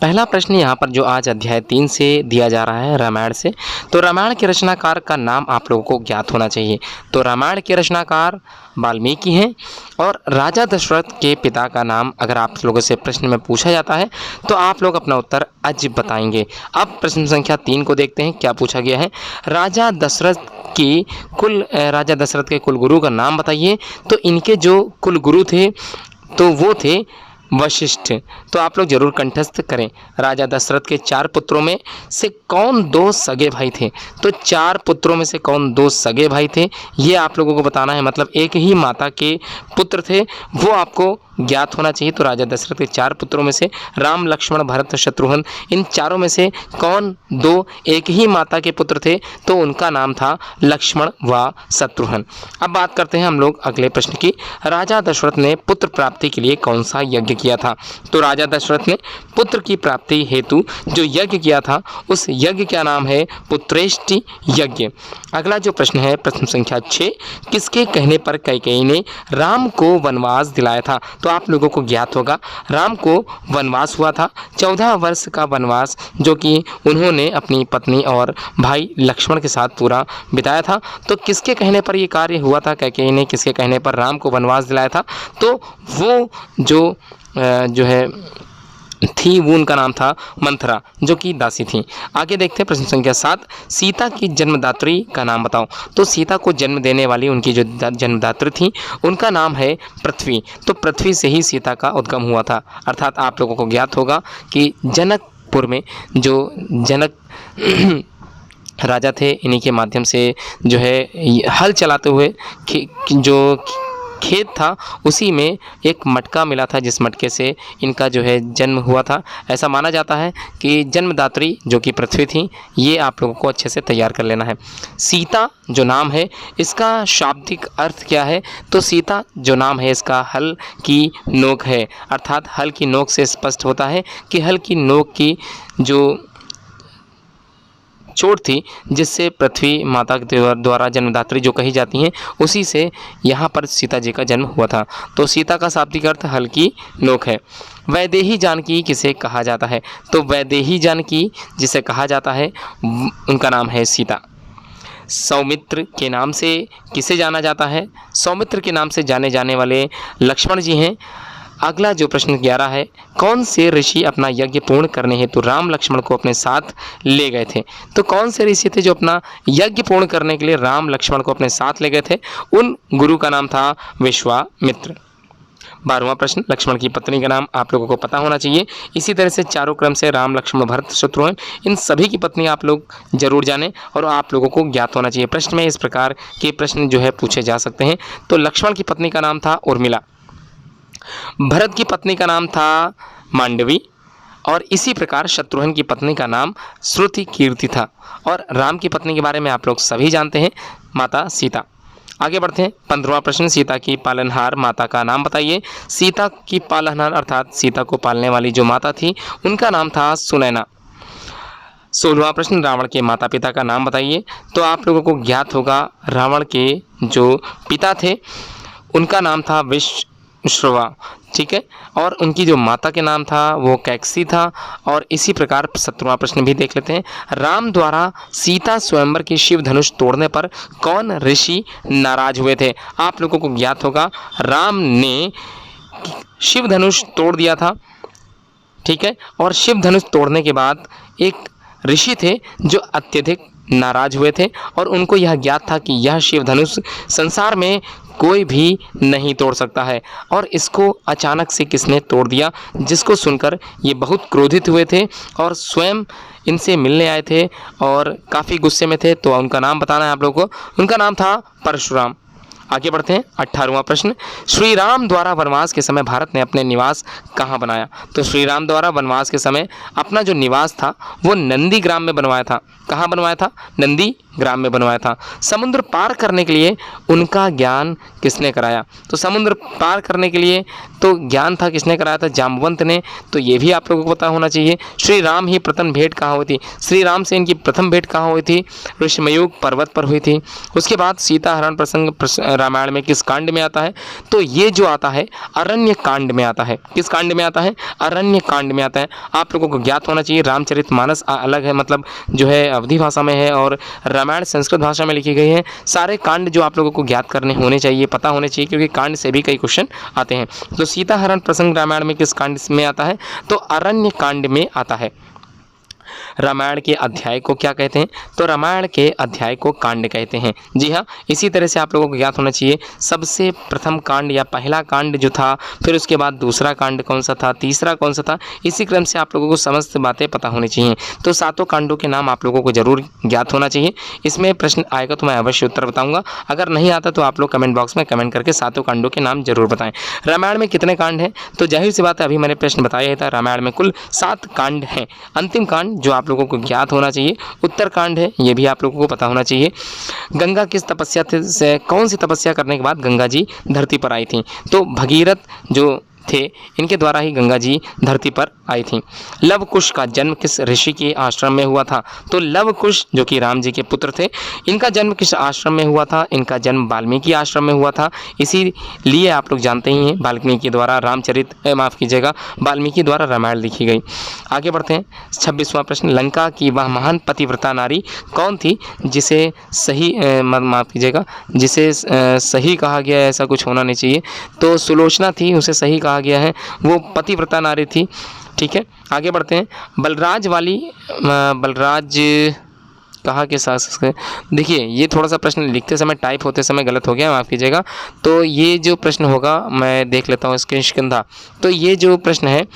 पहला प्रश्न यहाँ पर जो आज अध्याय 3 से दिया जा रहा है रामायण से, तो रामायण के रचनाकार का नाम आप लोगों को ज्ञात होना चाहिए। तो रामायण के रचनाकार वाल्मीकि हैं और राजा दशरथ के पिता का नाम अगर आप लोगों से प्रश्न में पूछा जाता है तो आप लोग अपना उत्तर अज बताएंगे। अब प्रश्न संख्या 3 को देखते हैं क्या पूछा गया है। राजा दशरथ के कुल गुरु का नाम बताइए। तो इनके जो कुल गुरु थे तो वो थे वशिष्ठ। तो आप लोग जरूर कंठस्थ करें। राजा दशरथ के 4 पुत्रों में से कौन 2 सगे भाई थे। तो 4 पुत्रों में से कौन 2 सगे भाई थे ये आप लोगों को बताना है। मतलब एक ही माता के पुत्र थे, वो आपको ज्ञात होना चाहिए। तो राजा दशरथ के 4 पुत्रों में से राम, लक्ष्मण, भरत, शत्रुघ्न, इन चारों में से कौन 2 एक ही माता के पुत्र थे। तो उनका नाम था लक्ष्मण व शत्रुघ्न। अब बात करते हैं हम लोग अगले प्रश्न की। राजा दशरथ ने पुत्र प्राप्ति के लिए कौन सा यज्ञ किया था। तो राजा दशरथ ने पुत्र की प्राप्ति हेतु जो यज्ञ किया था उस यज्ञ का नाम है पुत्रेष्टि यज्ञ। अगला जो प्रश्न है प्रश्न संख्या 6, किसके कहने पर कैकेयी ने राम को वनवास दिलाया था। तो आप लोगों को ज्ञात होगा राम को वनवास हुआ था 14 वर्ष का वनवास, जो कि उन्होंने अपनी पत्नी और भाई लक्ष्मण के साथ पूरा बिताया था। तो किसके कहने पर ये कार्य हुआ था, कैकेयी ने किसके कहने पर राम को वनवास दिलाया था। तो वो जो है थी वो उनका नाम था मंथरा, जो कि दासी थी। आगे देखते हैं प्रश्न संख्या 7, सीता की जन्मदात्री का नाम बताओ। तो सीता को जन्म देने वाली उनकी जो जन्मदात्री थी उनका नाम है पृथ्वी। तो पृथ्वी से ही सीता का उद्गम हुआ था। अर्थात आप लोगों को ज्ञात होगा कि जनकपुर में जो जनक राजा थे, इन्हीं के माध्यम से जो है हल चलाते हुए जो खेत था उसी में एक मटका मिला था, जिस मटके से इनका जो है जन्म हुआ था। ऐसा माना जाता है कि जन्मदात्री जो कि पृथ्वी थी, ये आप लोगों को अच्छे से तैयार कर लेना है। सीता जो नाम है इसका शाब्दिक अर्थ क्या है। तो सीता जो नाम है इसका हल की नोक है। अर्थात हल की नोक से स्पष्ट होता है कि हल की नोक की जो चोट थी जिससे पृथ्वी माता के द्वारा जन्मदात्री जो कही जाती हैं उसी से यहाँ पर सीता जी का जन्म हुआ था। तो सीता का शाब्दिक अर्थ हल की नोक है। वैदेही जानकी किसे कहा जाता है। तो वैदेही जानकी जिसे कहा जाता है उनका नाम है सीता। सौमित्र के नाम से किसे जाना जाता है। सौमित्र के नाम से जाने जाने वाले लक्ष्मण जी हैं। अगला जो प्रश्न 11 है, कौन से ऋषि अपना यज्ञ पूर्ण करने हेतु राम लक्ष्मण को अपने साथ ले गए थे। तो कौन से ऋषि थे जो अपना यज्ञ पूर्ण करने के लिए राम लक्ष्मण को अपने साथ ले गए थे। उन गुरु का नाम था विश्वामित्र। 12वां प्रश्न, लक्ष्मण की पत्नी का नाम आप लोगों को पता होना चाहिए। इसी तरह से चारों क्रम से राम, लक्ष्मण, भरत, शत्रुघ्न, इन सभी की पत्नी आप लोग जरूर जानें और आप लोगों को ज्ञात होना चाहिए। प्रश्न में इस प्रकार के प्रश्न जो है पूछे जा सकते हैं। तो लक्ष्मण की पत्नी का नाम था उर्मिला, भरत की पत्नी का नाम था मांडवी और इसी प्रकार शत्रुघ्न की पत्नी का नाम श्रुति कीर्ति था। और राम की पत्नी के बारे में आप लोग सभी जानते हैं, माता सीता। आगे बढ़ते हैं। 15वां प्रश्न, सीता की पालनहार माता का नाम बताइए। सीता की पालनहार अर्थात सीता को पालने वाली जो माता थी उनका नाम था सुनैना। 16वां प्रश्न, रावण के माता पिता का नाम बताइए। तो आप लोगों को ज्ञात होगा रावण के जो पिता थे उनका नाम था विश्रवा, ठीक है, और उनकी जो माता के नाम था वो कैकसी था। और इसी प्रकार 17वां प्रश्न भी देख लेते हैं। राम द्वारा सीता स्वयंवर की शिव धनुष तोड़ने पर कौन ऋषि नाराज हुए थे। आप लोगों को ज्ञात होगा राम ने शिव धनुष तोड़ दिया था, ठीक है, और शिव धनुष तोड़ने के बाद एक ऋषि थे जो अत्यधिक नाराज हुए थे और उनको यह ज्ञात था कि यह शिव धनुष संसार में कोई भी नहीं तोड़ सकता है। और इसको अचानक से किसने तोड़ दिया, जिसको सुनकर ये बहुत क्रोधित हुए थे और स्वयं इनसे मिलने आए थे और काफ़ी गुस्से में थे। तो उनका नाम बताना है आप लोगों को। उनका नाम था परशुराम। आगे बढ़ते हैं। 18वां प्रश्न, श्री राम द्वारा वनवास के समय भारत ने अपने निवास कहाँ बनाया। तो श्री राम द्वारा वनवास के समय अपना जो निवास था वो नंदी ग्राम में बनवाया था। कहाँ बनवाया था, नंदी ग्राम में बनवाया था? समुद्र पार करने के लिए उनका ज्ञान किसने कराया? तो समुद्र पार करने के लिए तो ज्ञान था किसने कराया था? जाम्बवंत ने। तो ये भी आप लोगों को पता होना चाहिए। श्री राम ही प्रथम भेंट कहाँ हुई थी? श्री राम से इनकी प्रथम भेंट कहाँ हुई थी? ऋषिमयूक पर्वत पर हुई थी। उसके बाद सीता हरण प्रसंग रामायण में किस कांड में आता है? तो ये जो आता है अरण्य कांड में आता है। किस कांड में आता है? अरण्य कांड में आता है। आप लोगों को ज्ञात होना चाहिए रामचरितमानस अलग है, मतलब जो है अवधी भाषा में है, और रामायण संस्कृत भाषा में लिखी गई है। सारे कांड जो आप लोगों को ज्ञात करने होने चाहिए, पता होने चाहिए, क्योंकि कांड से भी कई क्वेश्चन आते हैं। तो सीता हरण प्रसंग रामायण में किस कांड में आता है? तो अरण्य कांड में आता है। रामायण के अध्याय को क्या कहते हैं? तो रामायण के अध्याय को कांड कहते हैं। जी हाँ, इसी तरह से आप लोगों को ज्ञात होना चाहिए सबसे प्रथम कांड या पहला कांड जो था, फिर उसके बाद दूसरा कांड कौन सा था, तीसरा कौन सा था, इसी क्रम से आप लोगों को समस्त बातें पता होनी चाहिए। तो सातों कांडों के नाम आप लोगों को जरूर ज्ञात होना चाहिए। इसमें प्रश्न आएगा तो मैं अवश्य उत्तर बताऊंगा। अगर नहीं आता तो आप लोग कमेंट बॉक्स में कमेंट करके सातों कांडों के नाम जरूर बताएं। रामायण में कितने कांड हैं? तो जाहिर सी बात है, अभी मैंने प्रश्न बताया ही था, रामायण में कुल 7 कांड हैं। अंतिम कांड जो आप लोगों को ज्ञात होना चाहिए उत्तरकांड है, ये भी आप लोगों को पता होना चाहिए। गंगा किस तपस्या से, कौन सी तपस्या करने के बाद गंगा जी धरती पर आई थी? तो भगीरथ जो थे, इनके द्वारा ही गंगा जी धरती पर आई थी। लव कुश का जन्म किस ऋषि के आश्रम में हुआ था? तो लव कुश जो कि राम जी के पुत्र थे, इनका जन्म किस आश्रम में हुआ था? इनका जन्म वाल्मीकि आश्रम में हुआ था। इसीलिए आप लोग जानते ही हैं वाल्मीकि द्वारा वाल्मीकि द्वारा रामायण लिखी गई। आगे बढ़ते हैं। 26वां प्रश्न, लंका की वह महान पतिव्रता नारी कौन थी जिसे सही कहा गया है? ऐसा कुछ होना नहीं चाहिए। तो सुलोचना थी, उसे सही कहा गया है, वो पतिव्रता नारी थी। ठीक है, आगे बढ़ते हैं। बलराज कहाँ के शासक है? देखिए, ये थोड़ा सा प्रश्न लिखते समय, टाइप होते समय गलत हो गया, माफ़ कीजिएगा। तो ये जो प्रश्न होगा, मैं देख लेता हूँ इसके किशकिंधा। तो ये जो प्रश्न है,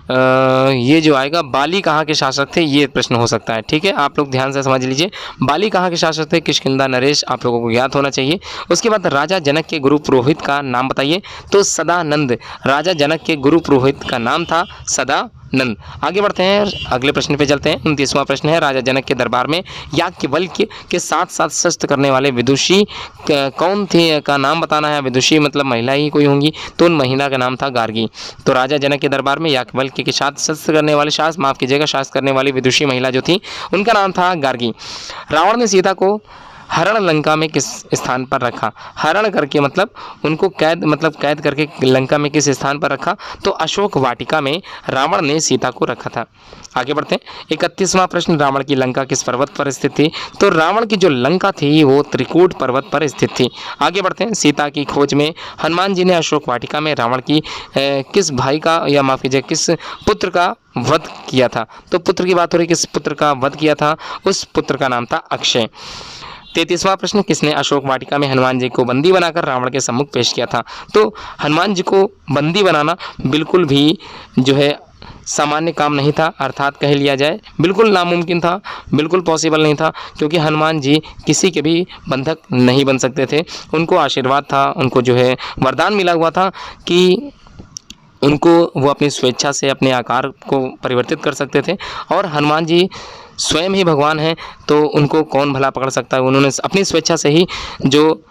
ये जो आएगा, बाली कहाँ के शासक थे, ये प्रश्न हो सकता है। ठीक है, आप लोग ध्यान से समझ लीजिए, बाली कहाँ के शासक थे? किष्किंधा नरेश आप लोगों को ज्ञात होना चाहिए। उसके बाद राजा जनक के गुरु पुरोहित का नाम बताइए। तो सदानंद, राजा जनक के गुरु पुरोहित का नाम था सदानंद। आगे बढ़ते हैं, अगले प्रश्न पे चलते हैं। 29वां प्रश्न है, राजा जनक के दरबार में याज्ञवल्क्य के साथ साथ शस्त्र करने वाले विदुषी कौन थे का नाम बताना है। विदुषी मतलब महिला ही कोई होंगी, तो उन महिला का नाम था गार्गी। तो राजा जनक के दरबार में याज्ञवल्क्य के साथ शस्त्र करने वाले शास्त्र करने वाली विदुषी महिला जो थी, उनका नाम था गार्गी। रावण ने सीता को हरण लंका में किस स्थान पर रखा? हरण करके मतलब उनको कैद करके लंका में किस स्थान पर रखा? तो अशोक वाटिका में रावण ने सीता को रखा था। आगे बढ़ते हैं। 31वां प्रश्न, रावण की लंका किस पर्वत पर स्थित थी? तो रावण की जो लंका थी वो त्रिकूट पर्वत पर स्थित थी। आगे बढ़ते हैं। सीता की खोज में हनुमान जी ने अशोक वाटिका में रावण की किस भाई का, या माफ कीजिए, किस पुत्र का वध किया था? तो पुत्र की बात हो रही, किस पुत्र का वध किया था? उस पुत्र का नाम था अक्षय। 33वां प्रश्न, किसने अशोक वाटिका में हनुमान जी को बंदी बनाकर रावण के सम्मुख पेश किया था? तो हनुमान जी को बंदी बनाना बिल्कुल भी जो है सामान्य काम नहीं था, अर्थात कह लिया जाए बिल्कुल नामुमकिन था, बिल्कुल पॉसिबल नहीं था, क्योंकि हनुमान जी किसी के भी बंधक नहीं बन सकते थे। उनको आशीर्वाद था, उनको जो है वरदान मिला हुआ था कि उनको वो अपनी स्वेच्छा से अपने आकार को परिवर्तित कर सकते थे, और हनुमान जी स्वयं ही भगवान हैं, तो उनको कौन भला पकड़ सकता है। उन्होंने अपनी स्वेच्छा से ही जो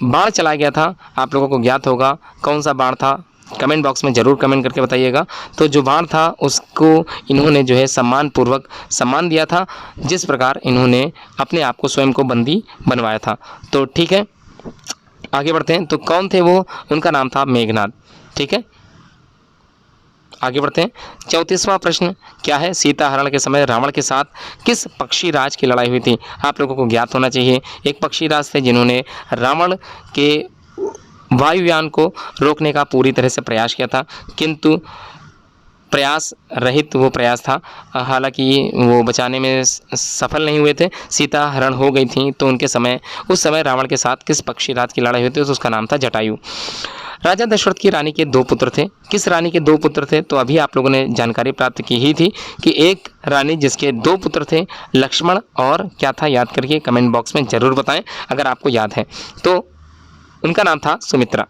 बाण चला गया था, आप लोगों को ज्ञात होगा कौन सा बाण था, कमेंट बॉक्स में ज़रूर कमेंट करके बताइएगा। तो जो बाण था उसको इन्होंने जो है सम्मानपूर्वक सम्मान दिया था, जिस प्रकार इन्होंने अपने आप को स्वयं को बंदी बनवाया था। तो ठीक है, आगे बढ़ते हैं। तो कौन थे वो? उनका नाम था मेघनाद। ठीक है, आगे बढ़ते हैं। 34वां प्रश्न क्या है? सीता हरण के समय रावण के साथ किस पक्षी राज की लड़ाई हुई थी? आप लोगों को ज्ञात होना चाहिए। एक पक्षी राज थे जिन्होंने रावण के वायुयान को रोकने का पूरी तरह से प्रयास किया था, किंतु प्रयास रहित वो प्रयास था। हालांकि वो बचाने में सफल नहीं हुए थे, सीता हरण हो गई थी। तो उस समय रावण के साथ किस पक्षी राज की लड़ाई हुई थी? तो उसका नाम था जटायु। राजा दशरथ की रानी के 2 पुत्र थे। किस रानी के 2 पुत्र थे? तो अभी आप लोगों ने जानकारी प्राप्त की ही थी कि एक रानी जिसके 2 पुत्र थे, लक्ष्मण और क्या था, याद करके कमेंट बॉक्स में ज़रूर बताएं अगर आपको याद है। तो उनका नाम था सुमित्रा।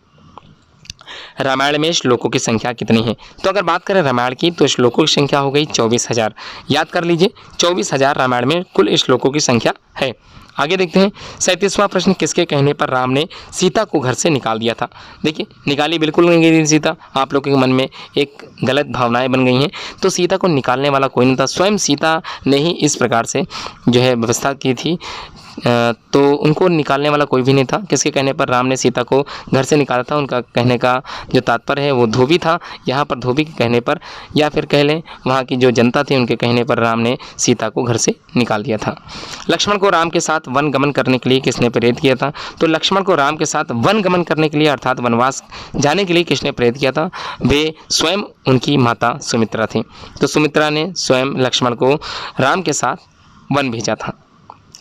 रामायण में श्लोकों की संख्या कितनी है? तो अगर बात करें रामायण की तो श्लोकों की संख्या हो गई 24,000। याद कर लीजिए 24,000 रामायण में कुल श्लोकों की संख्या है। आगे देखते हैं 37वां प्रश्न, किसके कहने पर राम ने सीता को घर से निकाल दिया था? देखिए निकाली बिल्कुल नहीं गई थी सीता, आप लोगों के मन में एक गलत भावनाएं बन गई हैं। तो सीता को निकालने वाला कोई नहीं था, स्वयं सीता ने ही इस प्रकार से जो है व्यवस्था की थी। तो उनको निकालने वाला कोई भी नहीं था। किसके कहने पर राम ने सीता को घर से निकाला था? उनका कहने का जो तात्पर्य है वो धोबी था। यहाँ पर धोबी के कहने पर या फिर कह लें वहाँ की जो जनता थी उनके कहने पर राम ने सीता को घर से निकाल दिया था। लक्ष्मण को राम के साथ वन गमन करने के लिए किसने प्रेरित किया था? तो लक्ष्मण को राम के साथ वन गमन करने के लिए अर्थात वनवास जाने के लिए किसने प्रेरित किया था? वे स्वयं उनकी माता सुमित्रा थी। तो सुमित्रा ने स्वयं लक्ष्मण को राम के साथ वन भेजा था।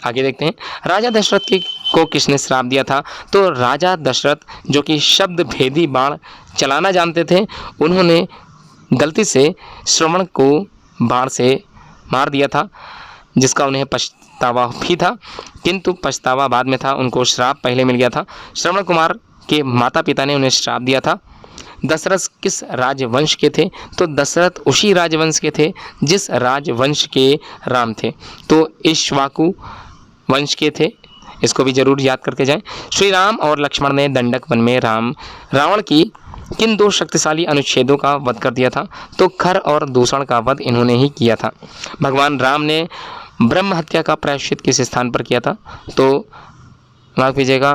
आगे देखते हैं राजा दशरथ को किसने श्राप दिया था? तो राजा दशरथ जो कि शब्द भेदी बाण चलाना जानते थे, उन्होंने गलती से श्रवण को बाण से मार दिया था, जिसका उन्हें पछतावा भी था, किंतु पछतावा बाद में था, उनको श्राप पहले मिल गया था। श्रवण कुमार के माता पिता ने उन्हें श्राप दिया था। दशरथ किस राजवंश के थे? तो दशरथ उसी राजवंश के थे जिस राजवंश के राम थे, तो इक्ष्वाकु वंश के थे। इसको भी जरूर याद करके जाएं। श्री राम और लक्ष्मण ने दंडक वन में रावण की किन दो शक्तिशाली अनुच्छेदों का वध कर दिया था? तो खर और दूषण का वध इन्होंने ही किया था। भगवान राम ने ब्रह्म हत्या का प्रायश्चित किस स्थान पर किया था? तो माफ कीजिएगा,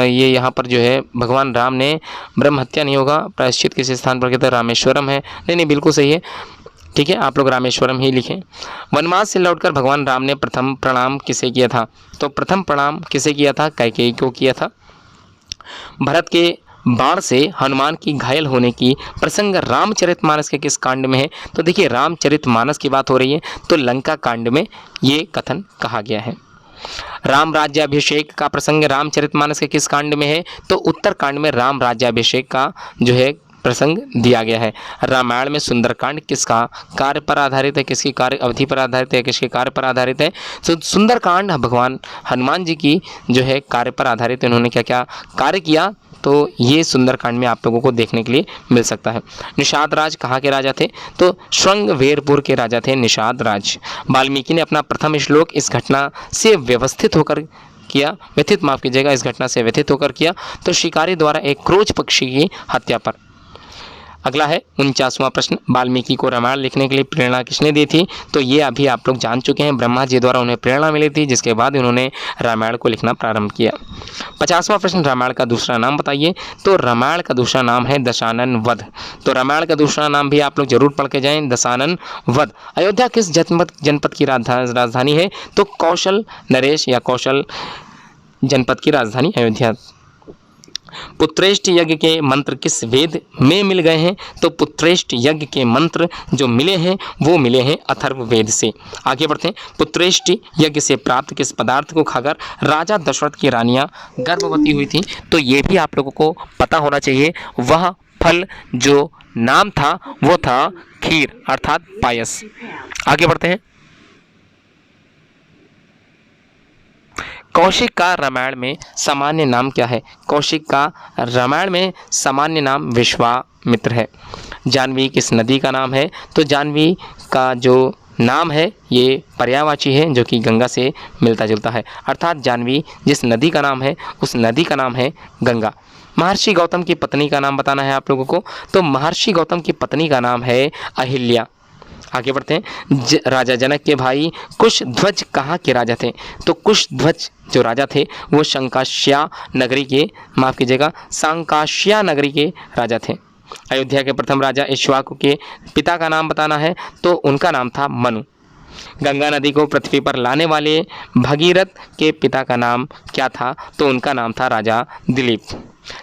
ये यहाँ पर जो है भगवान राम ने ब्रह्म हत्या नहीं होगा, प्रायश्चित किस स्थान पर किया था? रामेश्वरम है। नहीं बिल्कुल सही है, ठीक है, आप लोग रामेश्वरम ही लिखें। वनवास से लौटकर भगवान राम ने प्रथम प्रणाम किसे किया था? तो प्रथम प्रणाम किसे किया था? कैकेयी को किया था। भरत के बाण से हनुमान की घायल होने की प्रसंग रामचरितमानस के किस कांड में है? तो देखिए रामचरितमानस की बात हो रही है, तो लंका कांड में ये कथन कहा गया है। राम राज्याभिषेक का प्रसंग रामचरितमानस के किस कांड में है? तो उत्तर कांड में राम राज्याभिषेक का जो है प्रसंग दिया गया है। रामायण में सुंदरकांड किसका कार्य पर आधारित है? किसकी कार्य अवधि पर आधारित है? किसके कार्य पर आधारित है? तो सुंदरकांड भगवान हनुमान जी की जो है कार्य पर आधारित है। उन्होंने क्या क्या कार्य किया, तो ये सुंदरकांड में आप लोगों को देखने के लिए मिल सकता है। निषाद राज कहाँ के राजा थे? तो श्रृंगवेरपुर के राजा थे निषाद राज। वाल्मीकि ने अपना प्रथम श्लोक इस घटना से व्यवस्थित होकर किया, व्यथित माफ कीजिएगा, इस घटना से व्यथित होकर किया, तो शिकारी द्वारा एक क्रोच पक्षी की हत्या पर। अगला है 49वां प्रश्न, वाल्मीकि को रामायण लिखने के लिए प्रेरणा किसने दी थी? तो ये अभी आप लोग जान चुके हैं, ब्रह्मा जी द्वारा उन्हें प्रेरणा मिली थी, जिसके बाद उन्होंने रामायण को लिखना प्रारंभ किया। 50वां प्रश्न, रामायण का दूसरा नाम बताइए। तो रामायण का दूसरा नाम है दशानन वध। तो रामायण का दूसरा नाम भी आप लोग जरूर पढ़ के जाएं, दशानन वध। अयोध्या किस जनपद की राजधानी है? तो कौशल नरेश या कौशल जनपद की राजधानी अयोध्या। पुत्रेष्ठ यज्ञ के मंत्र किस वेद में मिल गए हैं? तो पुत्रेष्ठ यज्ञ के मंत्र जो मिले हैं वो मिले हैं अथर्व वेद से। आगे बढ़ते हैं। पुत्रेष्ठ यज्ञ से प्राप्त किस पदार्थ को खाकर राजा दशरथ की रानियां गर्भवती हुई थी? तो ये भी आप लोगों को पता होना चाहिए। वह फल जो नाम था वो था खीर अर्थात पायस। आगे बढ़ते हैं। कौशिक का रामायण में सामान्य नाम क्या है? कौशिक का रामायण में सामान्य नाम विश्वामित्र है। जाह्नवी किस नदी का नाम है? तो जाह्नवी का जो नाम है ये पर्यायवाची है, जो कि गंगा से मिलता जुलता है, अर्थात जाह्नवी जिस नदी का नाम है उस नदी का नाम है गंगा। महर्षि गौतम की पत्नी का नाम बताना है आप लोगों को। तो महर्षि गौतम की पत्नी का नाम है अहिल्या। आगे बढ़ते हैं। राजा जनक के भाई कुशध्वज कहाँ के राजा थे? तो कुशध्वज जो राजा थे वो शंकाश्या नगरी के, माफ कीजिएगा, सांकाश्या नगरी के राजा थे। अयोध्या के प्रथम राजा इक्ष्वाकु के पिता का नाम बताना है। तो उनका नाम था मनु। गंगा नदी को पृथ्वी पर लाने वाले भगीरथ के पिता का नाम क्या था? तो उनका नाम था राजा दिलीप।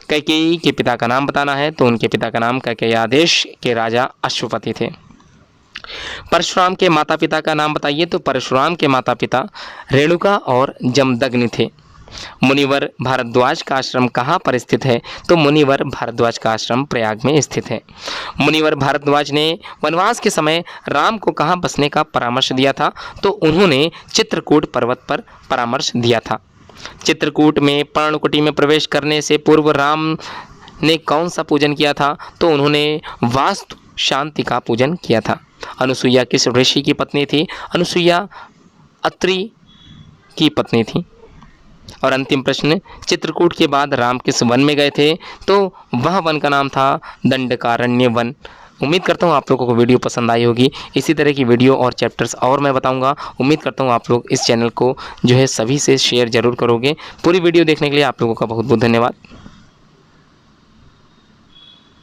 कैकेयी के पिता का नाम बताना है। तो उनके पिता का नाम कैकेयादेश के राजा अश्वपति थे। परशुराम के माता पिता का नाम बताइए। तो परशुराम के माता पिता रेणुका और जमदग्नि थे। मुनिवर भारद्वाज का आश्रम कहाँ पर स्थित है? तो मुनिवर भारद्वाज का आश्रम प्रयाग में स्थित है। मुनिवर भारद्वाज ने वनवास के समय राम को कहाँ बसने का परामर्श दिया था? तो उन्होंने चित्रकूट पर्वत पर परामर्श दिया था। चित्रकूट में पर्णकुटी में प्रवेश करने से पूर्व राम ने कौन सा पूजन किया था? तो उन्होंने वास्तु शांति का पूजन किया था। अनुसुईया किस ऋषि की पत्नी थी? अनुसुईया अत्रि की पत्नी थी। और अंतिम प्रश्न, चित्रकूट के बाद राम किस वन में गए थे? तो वह वन का नाम था दंडकारण्य वन। उम्मीद करता हूँ आप लोगों को वीडियो पसंद आई होगी। इसी तरह की वीडियो और चैप्टर्स और मैं बताऊंगा। उम्मीद करता हूँ आप लोग इस चैनल को जो है सभी से शेयर ज़रूर करोगे। पूरी वीडियो देखने के लिए आप लोगों का बहुत बहुत धन्यवाद।